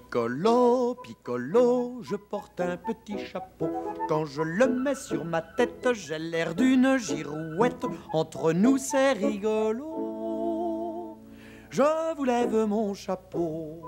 Piccolo, piccolo, je porte un petit chapeau. Quand je le mets sur ma tête, j'ai l'air d'une girouette. Entre nous, c'est rigolo. Je vous lève mon chapeau.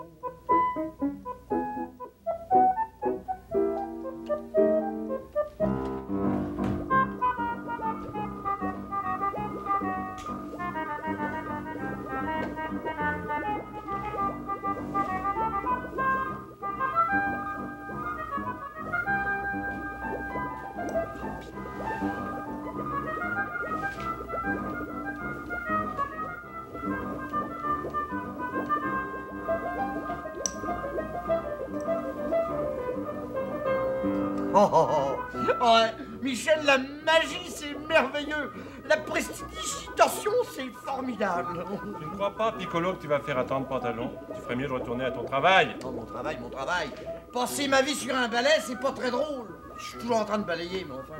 Ouais, Michel, la magie, c'est merveilleux. La prestidigitation, c'est formidable. Tu ne crois pas, Piccolo, que tu vas faire attendre Pantalon? Tu ferais mieux de retourner à ton travail. Oh, mon travail, mon travail. Passer ma vie sur un balai, c'est pas très drôle. Je suis toujours en train de balayer, mais enfin...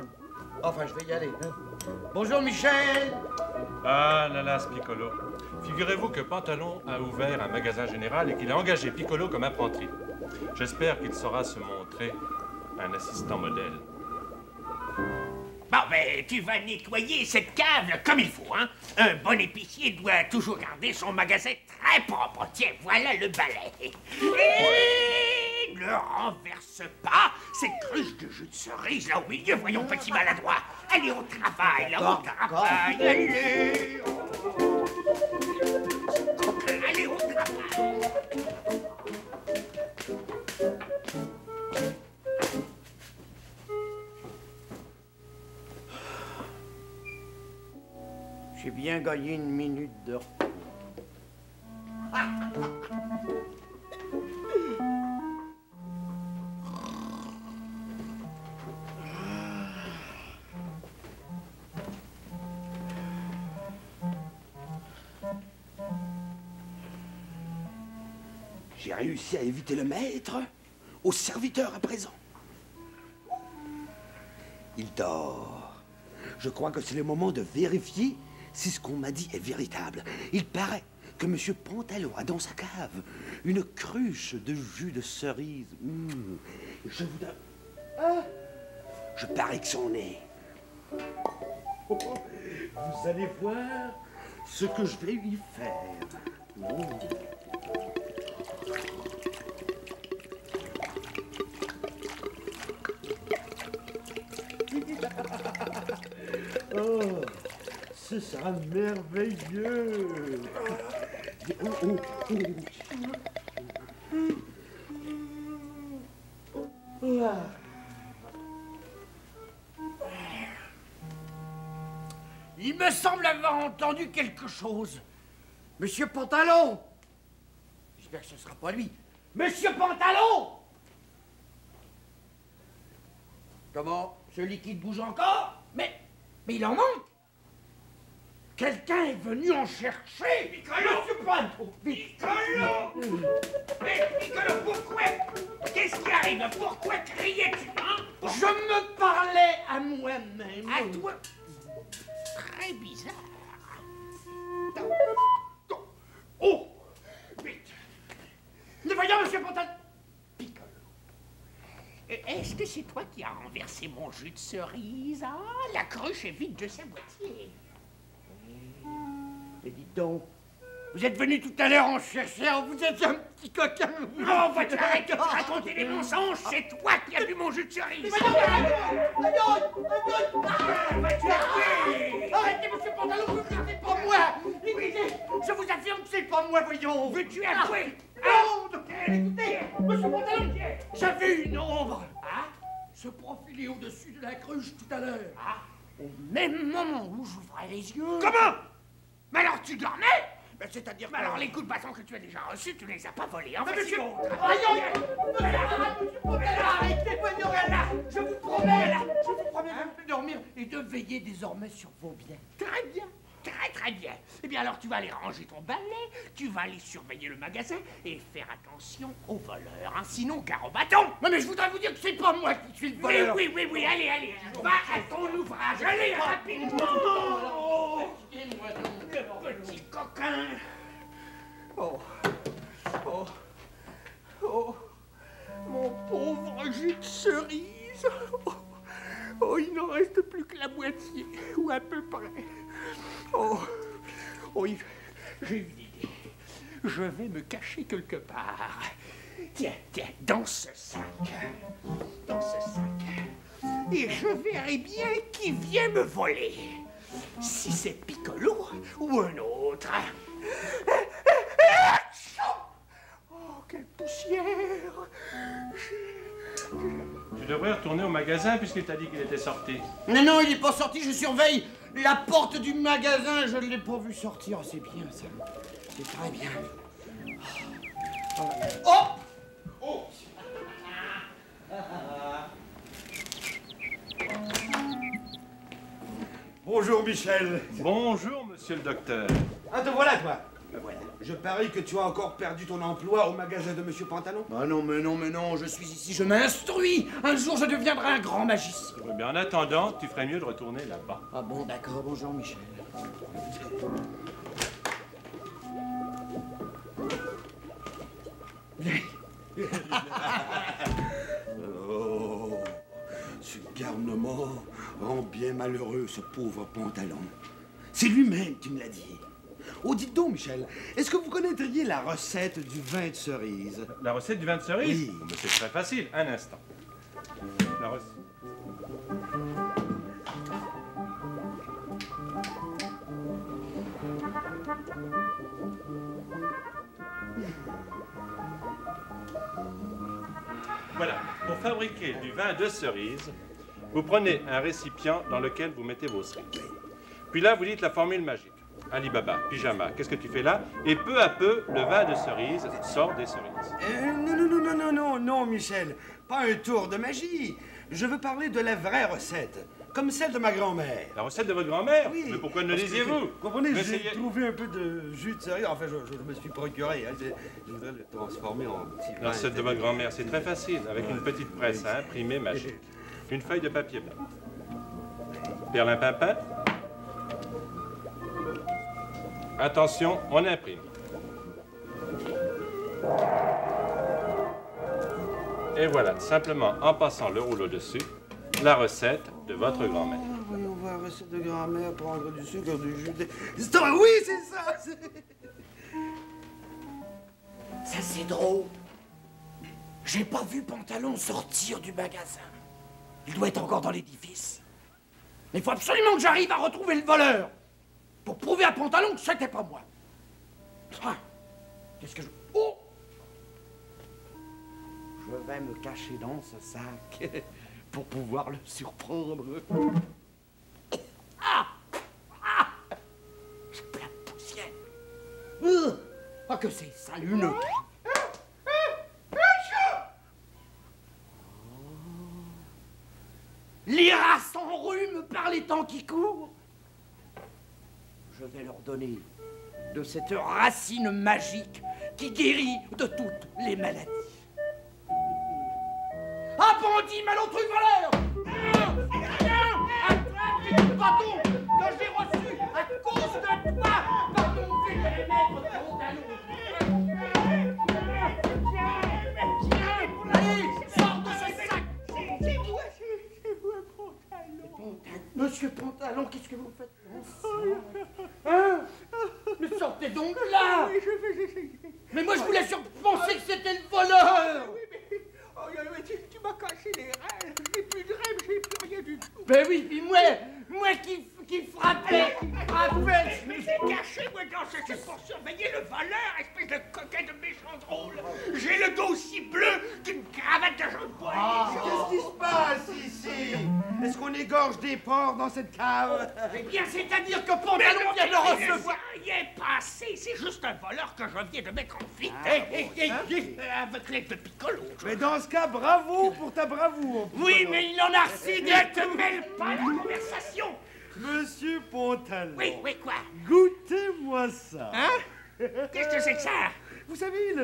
Enfin, je vais y aller. Hein. Bonjour, Michel. Ah là là, ce Piccolo. Figurez-vous que Pantalon a ouvert un magasin général et qu'il a engagé Piccolo comme apprenti. J'espère qu'il saura se montrer un assistant modèle. Bon, ben, tu vas nettoyer cette cave comme il faut, hein. Un bon épicier doit toujours garder son magasin très propre. Tiens, voilà le balai. Et ne renverse pas cette cruche de jus de cerise là au milieu, voyons, petit maladroit. Allez au travail, là, au travail. Allez. Allez au travail. J'ai bien gagné une minute de repos. J'ai réussi à éviter le maître, au serviteur à présent. Il dort. Je crois que c'est le moment de vérifier si ce qu'on m'a dit est véritable. Il paraît que M. Pantalon a dans sa cave une cruche de jus de cerise. Je vous donne... Ah, je parie que c'en est. Vous allez voir ce que je vais lui faire. Oh, ce sera merveilleux. Il me semble avoir entendu quelque chose. Monsieur Pantalon! J'espère que ce ne sera pas lui. Monsieur Pantalon! Comment? Ce liquide bouge encore? Mais il en manque! Quelqu'un est venu en chercher! Piccolo! Monsieur Pantalon! Piccolo! Mais Piccolo, pourquoi? Qu'est-ce qui arrive? Pourquoi criais-tu, hein? Je me parlais à moi-même. À toi? Très bizarre. Oh! Vite! Ne voyons, monsieur Pantalon! Piccolo. Est-ce que c'est toi qui as renversé mon jus de cerise? Ah, la cruche est vide de sa moitié. Mais dites donc, vous êtes venu tout à l'heure en chercher, vous êtes un petit coquin. Oh, vas-tu arrêter de raconter des mensonges? C'est toi qui as bu mon jus de cerise. Vas-tu arrêter? Arrêtez, monsieur Pantalon, c'est pas moi. Écoutez, je vous affirme que c'est pas moi, voyons. Veux-tu avouer? Non, écoutez, monsieur Pantalon, j'avais une ombre. Ah? Se profiler au-dessus de la cruche tout à l'heure. Ah? Au même moment où j'ouvrais les yeux. Comment? Mais alors tu dormais? Ben, c'est-à-dire que... Mais alors les coups de bâton que tu as déjà reçus, tu les as pas volés. Mais Enfin, monsieur... sinon... Arrêtez, voyons, là. Je vous promets de ne plus dormir et de veiller désormais sur vos biens. Très bien. Très très bien. Eh bien alors tu vas aller ranger ton balai, tu vas aller surveiller le magasin et faire attention aux voleurs, hein, sinon gare au bâton. Mais je voudrais vous dire que c'est pas moi qui suis le voleur. Oui, allez, va à ton ouvrage, allez rapidement. Fatiguez-moi Le petit coquin. Oh. cerises. Oh, il n'en reste plus que la moitié, ou à peu près. Oh, j'ai une idée. Je vais me cacher quelque part. Tiens, dans ce sac. Dans ce sac. Et je verrai bien qui vient me voler. Si c'est Piccolo ou un autre. Oh, quelle poussière! Tu devrais retourner au magasin puisqu'il t'a dit qu'il était sorti. Non, il est pas sorti, je surveille la porte du magasin, je ne l'ai pas vu sortir. C'est bien, ça. C'est très bien. Oh! Oh! Bonjour, Michel. Bonjour, monsieur le docteur. Ah, te voilà, toi. Ben voilà. Je parie que tu as encore perdu ton emploi au magasin de Monsieur Pantalon. Ah non, mais non, je suis ici, je m'instruis. Un jour, je deviendrai un grand magicien. Oui, bien en attendant, tu ferais mieux de retourner là-bas. Ah bon, d'accord, bonjour, Michel. Oh, ce garnement rend bien malheureux ce pauvre Pantalon. C'est lui-même qui me l'a dit. Oh, dites donc, Michel, est-ce que vous connaîtriez la recette du vin de cerise? La recette du vin de cerise? Oui. Oh, mais c'est très facile. Un instant. La recette. Voilà. Pour fabriquer du vin de cerise, vous prenez un récipient dans lequel vous mettez vos cerises. Puis là, vous dites la formule magique. Alibaba, pyjama, qu'est-ce que tu fais là? Et peu à peu, le vin de cerise sort des cerises. Non, Michel. Pas un tour de magie. Je veux parler de la vraie recette, comme celle de ma grand-mère. La recette de votre grand-mère? Oui. Mais pourquoi ne Parce que lisiez-vous? Vous comprenez, Mais j'ai essayez- trouvé un peu de jus de cerise. Enfin, je me suis procuré. Hein. Je voudrais le transformer en petit vin. La recette de votre grand-mère, c'est très facile, avec une petite presse à imprimer magique. Une feuille de papier blanc. Perlimpinpin. Attention, on imprime. Et voilà, simplement en passant le rouleau dessus, la recette de votre grand-mère. Ah, voyons voir, recette de grand-mère, prendre du sucre, du jus de... Oui, c'est ça! Ça, c'est drôle. J'ai pas vu Pantalon sortir du magasin. Il doit être encore dans l'édifice. Mais il faut absolument que j'arrive à retrouver le voleur. Pour prouver à Pantalon que c'était pas moi. Ah, qu'est-ce que je... Oh! Je vais me cacher dans ce sac pour pouvoir le surprendre. Ah! Ah! C'est plein de poussière. Ah, que c'est saluneux. L'ira sans rhume par les temps qui courent. Je vais leur donner de cette racine magique qui guérit de toutes les maladies. Ah, bandit, malotru voleur! Viens! Attrape le bâton que j'ai reçu à cause de toi par mon vieux maître Pantalon. Allez, sors de ce sac! C'est moi, Pantalon. Monsieur Pantalon, qu'est-ce que vous faites là? Hein? Mais sortez donc de là! Oui, je vais essayer. Mais moi je voulais penser que c'était le voleur! Oui, mais tu m'as caché les rêves. J'ai plus de rêves, j'ai plus rien du tout. Ben oui, puis moi qui frappais, Mais c'est caché, moi, dans ce c'est pour surveiller le voleur, espèce de coquin de méchant drôle. J'ai le dos aussi bleu qu'une cravate de jaune poil. Qu'est-ce qui se passe ici? Est-ce qu'on égorge des porcs dans cette cave? Eh bien, c'est-à-dire que Pantalon vient de recevoir... Rien passé, c'est juste un voleur que je viens de mettre en fuite. Avec l'aide de Piccolo. Mais dans ce cas, bravo pour ta bravoure. Oui, mais il en a reçu des... Ne te mêle pas de la conversation. Monsieur Pantalon. Oui, quoi? Goûtez-moi ça. Hein? Qu'est-ce que c'est que ça? Vous savez,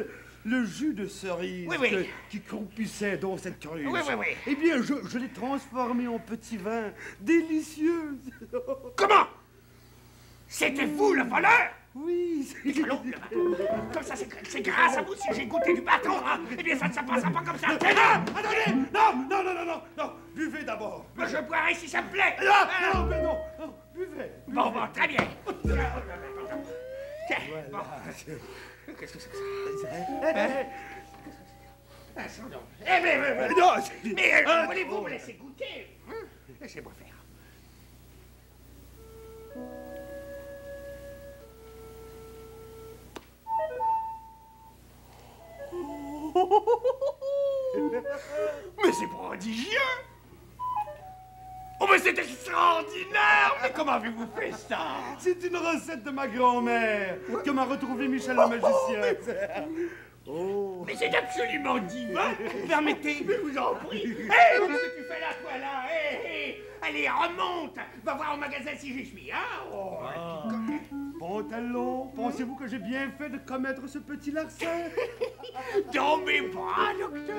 le jus de cerise Oui. qui croupissait dans cette cruche. Oui. Eh bien, je l'ai transformé en petit vin délicieux. Comment? C'était vous le voleur? Oui. Piccolo, comme ça, c'est grâce à vous si j'ai goûté du bâton. Hein? Eh bien, ça ne se passera pas comme ça. Eh non! Attendez! Non! non, buvez d'abord. Moi, je boirai si ça me plaît. Non, mais non, buvez. Bon, très bien. Tiens, bon. Qu'est-ce que c'est que ça? Attends donc. Mais voulez-vous me laisser goûter? Laissez-moi faire. Mais c'est prodigieux! Oh, mais c'est extraordinaire! Mais comment avez-vous fait ça? C'est une recette de ma grand-mère que m'a retrouvé Michel le magicien. Oh. Mais c'est absolument divin! Permettez, je vous en prie! Hé, qu'est-ce que tu fais là, toi, là? Hé, allez, remonte! Va voir au magasin si j'y suis, hein? Oh, Pantalon, pensez-vous que j'ai bien fait de commettre ce petit larcin? Dans mes bras, docteur!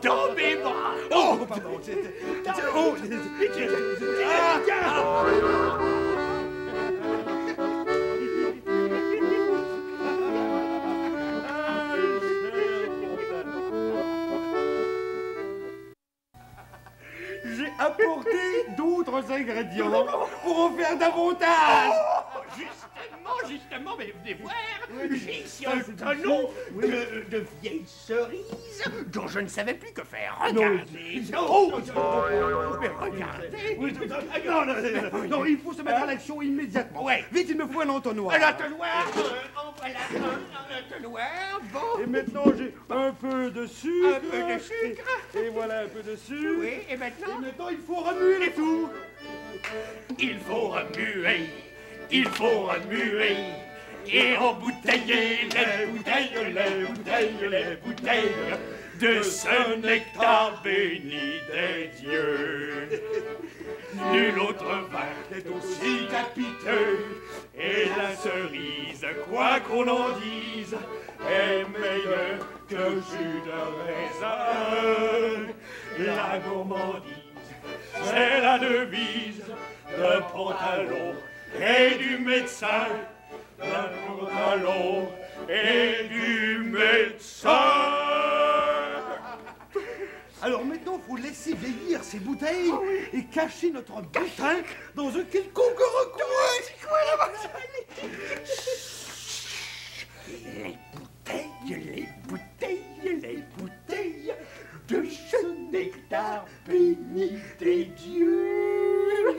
Dans mes bras! Oh, pardon, j'ai apporté d'autres ingrédients pour en faire davantage. Justement, mais venez voir, j'ai ici un tonneau de vieilles cerises dont je ne savais plus que faire. Regardez! Mais regardez! Non, il faut se mettre à l'action immédiatement. Ouais. Vite, il me faut un entonnoir. Un entonnoir! En voilà un entonnoir, bon. Et maintenant, j'ai un peu de sucre. Un peu de sucre. Et voilà un peu de sucre. Oui, et maintenant? Et maintenant, il faut remuer le tout. Il faut remuer, il faut remuer et embouteiller les bouteilles, les bouteilles, les bouteilles de ce nectar béni des dieux. Nul autre vin n'est aussi capiteux et la cerise, quoi qu'on en dise, est meilleure que jus de raisin. La gourmandise, c'est la devise de Pantalon et du médecin, de Pantalon et du médecin. Alors maintenant, il faut laisser vieillir ces bouteilles et cacher notre butin dans un quelconque recoin. C'est quoi là-bas? Les bouteilles de ce nectar béni des dieux.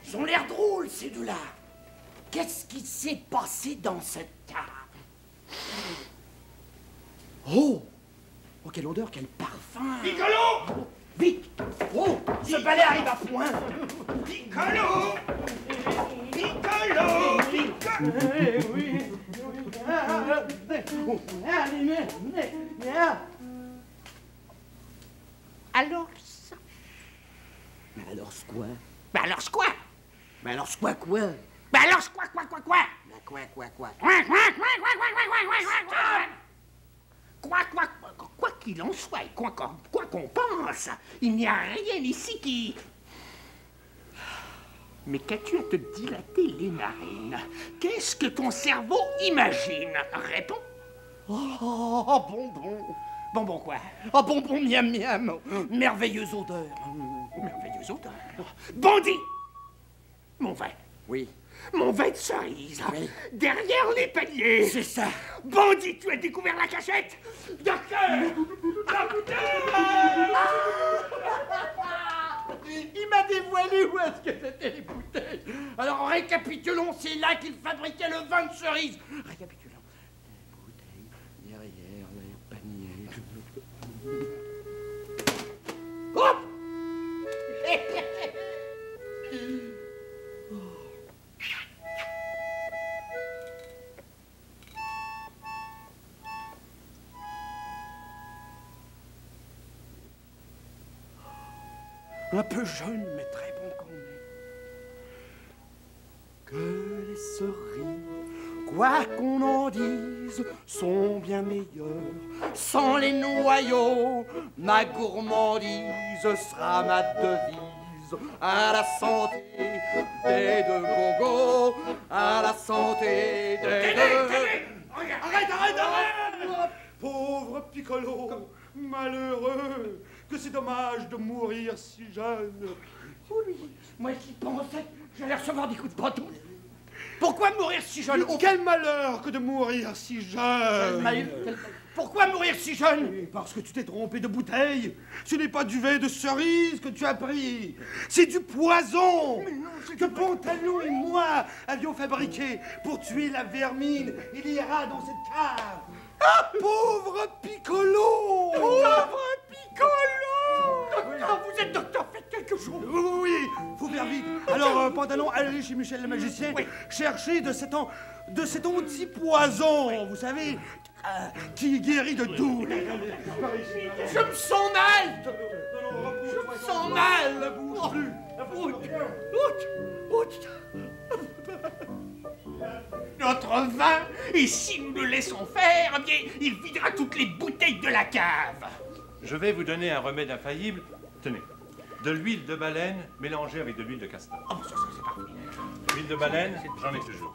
Ils ont l'air drôles, ces deux-là. Qu'est-ce qui s'est passé dans cette cave? Oh! Oh, quelle odeur, quel parfum! Piccolo! Vite! Oh! Ce balai arrive à point! Piccolo! Piccolo! Alors ça? Mais alors, quoi? Ben alors quoi? Mais alors, quoi? Ben alors quoi? Quoi? Quoi qu'il en soit, et quoi qu'on pense, il n'y a rien ici qui... Mais qu'as-tu à te dilater les narines? Qu'est-ce que ton cerveau imagine? Réponds. Oh, bonbon! Bonbon quoi? Oh, bonbon miam miam! Merveilleuse odeur! Merveilleuse odeur. Bandit! Mon vin. Oui. Mon vin de cerise. Oui. Derrière les paniers. C'est ça! Bandit, tu as découvert la cachette? Docteur! La bouteille! Il m'a dévoilé où est-ce que c'était les bouteilles! Alors, récapitulons, c'est là qu'il fabriquait le vin de cerise! Récapitulons. Les bouteilles, derrière les paniers... Hop! Un peu jeune, mais très bon quand même. les cerises, quoi qu'on en dise, sont bien meilleures. Sans les noyaux, ma gourmandise sera ma devise. À la santé des deux gogos, à la santé des deux... Arrête! Pauvre Piccolo, malheureux, que c'est dommage de mourir si jeune. Oui, moi qui pensais que j'allais recevoir des coups de bâton. Pourquoi mourir si jeune? Quel malheur que de mourir si jeune. Pourquoi mourir si jeune? Parce que tu t'es trompé de bouteille. Ce n'est pas du vin de cerise que tu as pris. C'est du poison que Pantalon et moi avions fabriqué pour tuer la vermine. Il ira dans cette cave. Ah, pauvre Piccolo! Pauvre Piccolo! Docteur, vous êtes docteur, faites quelque chose. Oui, faut faire vite. Alors, Pantalon, allez chez Michel le magicien, chercher de cet anti-poison, vous savez, qui guérit de tout. Je me sens mal. Je me sens mal. Ne bouge plus. Notre vin, et si nous le laissons faire, eh bien, il videra toutes les bouteilles de la cave. Je vais vous donner un remède infaillible. Tenez, de l'huile de baleine mélangée avec de l'huile de castor. Oh, ça, c'est parfait. L'huile de baleine, j'en ai toujours.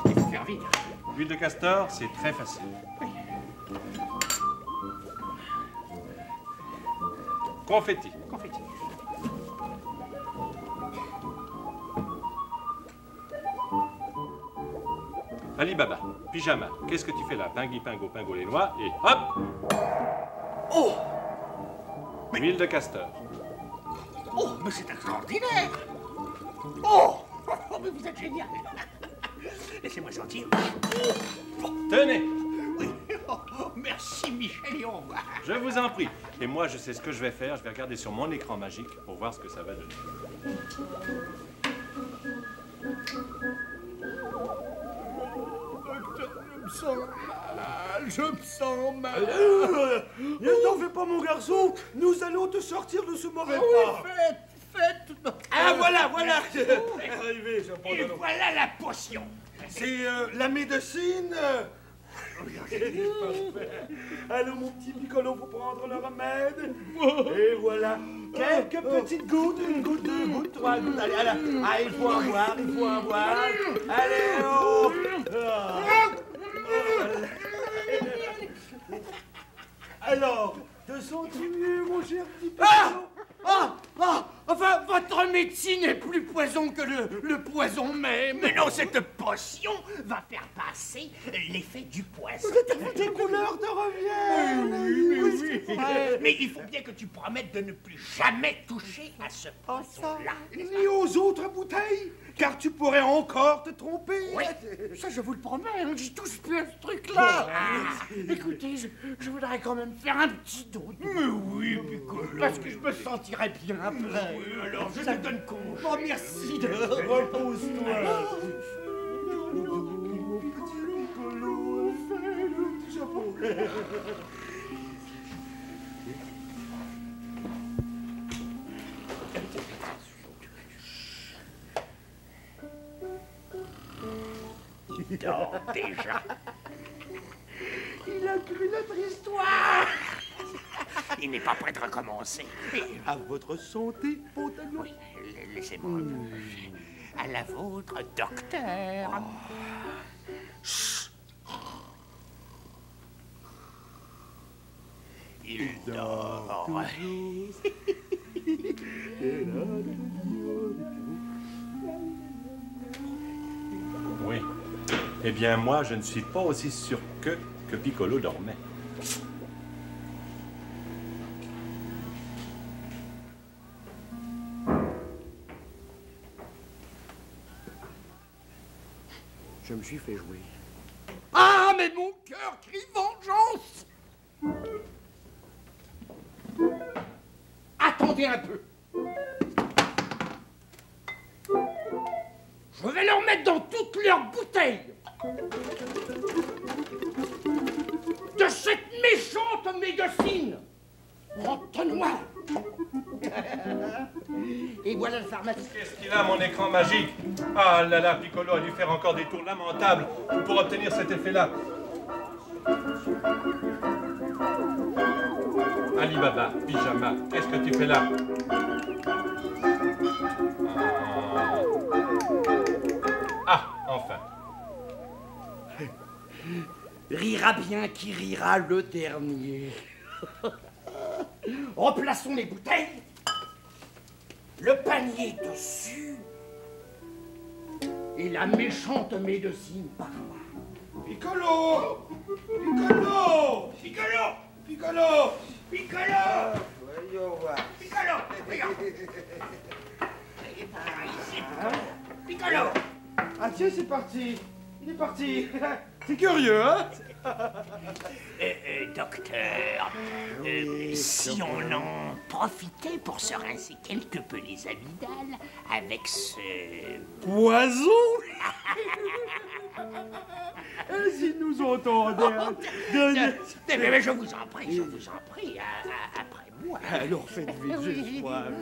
Il faut faire vite. L'huile de castor, c'est très facile. Confetti. Confetti. Ali Baba, pyjama, qu'est-ce que tu fais là? Pingui, pingo, pingo les noix, et hop! Oh! L'huile de castor. Oh, mais c'est extraordinaire! Oh! Oh, mais vous êtes génial! Laissez-moi sentir. Tenez! Oui. Oh, merci Michel et au revoir. Je vous en prie. Et moi, je sais ce que je vais faire. Je vais regarder sur mon écran magique pour voir ce que ça va donner. Je me sens mal. Ne t'en fais pas, mon garçon. Nous allons te sortir de ce mauvais pas. Faites. Ah, voilà. Arrivé, ce Et Pantalon. voilà la potion. C'est la médecine. Alors, mon petit Piccolo, faut prendre le remède. Et voilà. Quelques petites gouttes, une goutte, deux gouttes, trois gouttes. Allez. Ah, il faut en boire. Allez, oh. Alors, te sens-tu mieux, mon cher petit Piccolo? Enfin, votre médecine est plus poison que le poison même. Mais non, cette potion va faire passer l'effet du poison. Tes couleurs te reviennent. Mais il faut bien que tu promettes de ne plus jamais toucher à ce poison-là. Ni aux autres bouteilles, car tu pourrais encore te tromper. Oui. Ça, je vous le promets, hein, j'y touche plus à ce truc-là. Écoutez, je voudrais quand même faire un petit dodo. Mais oui, Piccolo. Parce que je me sentirais bien après. Oui, alors je te donne congé. Oh, merci de... Repose-toi. Il dort déjà. Il a cru notre histoire. Il n'est pas prêt de recommencer. À votre santé, Pantalon. Oui, laissez-moi un peu. À la vôtre, docteur. Il dort. Oui. Eh bien, moi, je ne suis pas aussi sûr que Piccolo dormait. Je me suis fait jouer. Ah, mais mon cœur crie vengeance. Attendez un peu. Je vais leur mettre dans toutes leurs bouteilles de cette méchante médecine. Rente noire. Et voilà le pharmacien. Qu'est-ce qu'il a, mon écran magique? Ah là là, Piccolo a dû faire encore des tours lamentables pour obtenir cet effet-là. Ali Baba, pyjama, qu'est-ce que tu fais là? Ah, enfin. Rira bien qui rira le dernier. Remplaçons les bouteilles. Le panier dessus. Et la méchante médecine par là. Piccolo! Piccolo! Piccolo! Piccolo! Piccolo! Voyons voir. Piccolo! Regarde! Par ici, Piccolo! Ah tiens, c'est parti. Il est parti. C'est curieux, hein? Docteur, si on en profitait pour se rincer quelque peu les amygdales avec ce... Poison? S'il nous entendait. Mais je vous en prie, après moi. Alors faites vite, j'ai soif.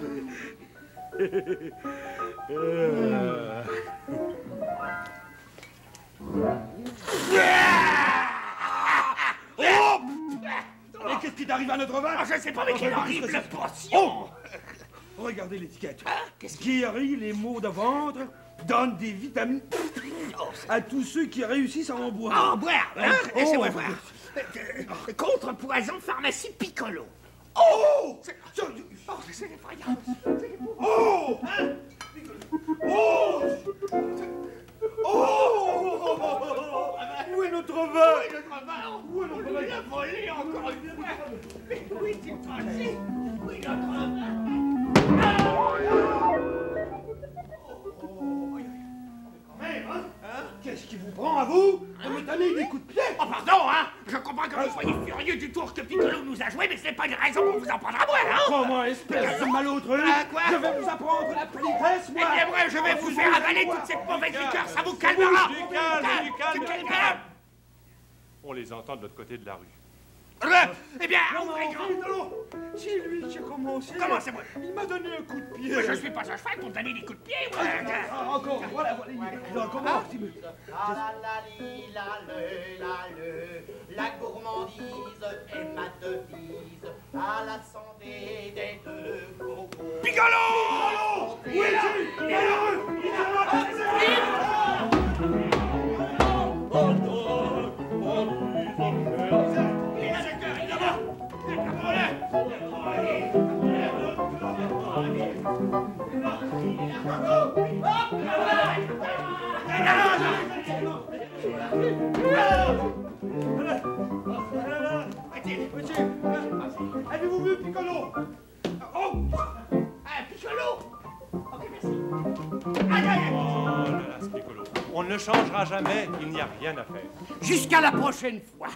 Oh! Mais qu'est-ce qui t'arrive à notre vin? Je sais pas, mais quelle horrible potion! Regardez l'étiquette. Qu'est-ce Guérit les maux de ventre, donne des vitamines à tous ceux qui réussissent à en boire. En boire, hein? Laissez-moi voir. Contre-poison pharmacie Piccolo. Oh! C'est effrayant. Oh! Oh! Oh! Où est notre vin? Où est notre vin? Il a volé encore une fois. Mais où est-il passé? Où est notre vin? Qu'est-ce qui vous prend à vous de me donner des coups de pied? Oh, pardon, hein? Je comprends que vous soyez furieux du tour que Piccolo nous a joué, mais ce n'est pas une raison pour vous en prendre à moi, hein? Comment, espèce de malotru? Quoi? Je vais vous apprendre la politesse, moi! Eh bien, moi, je vais vous faire avaler toute cette mauvaise liqueur, ça vous calmera! Du calme. On les entend de l'autre côté de la rue. Eh bien, Non, ouvrez grand! c'est lui qui a commencé. Comment c'est moi? Il m'a donné un coup de pied. Moi, je suis pas un cheval pour donner des coups de pied, moi! Encore, voilà, il recommence. La la li, la gourmandise est ma devise, à la santé des deux cocos. Piccolo! Où es-tu? Malheureux! Il Avez-vous vu Piccolo? Oh! Piccolo! Ok, merci. Oh là là, ce Piccolo. On ne changera jamais, il n'y a rien à faire. Jusqu'à la prochaine fois.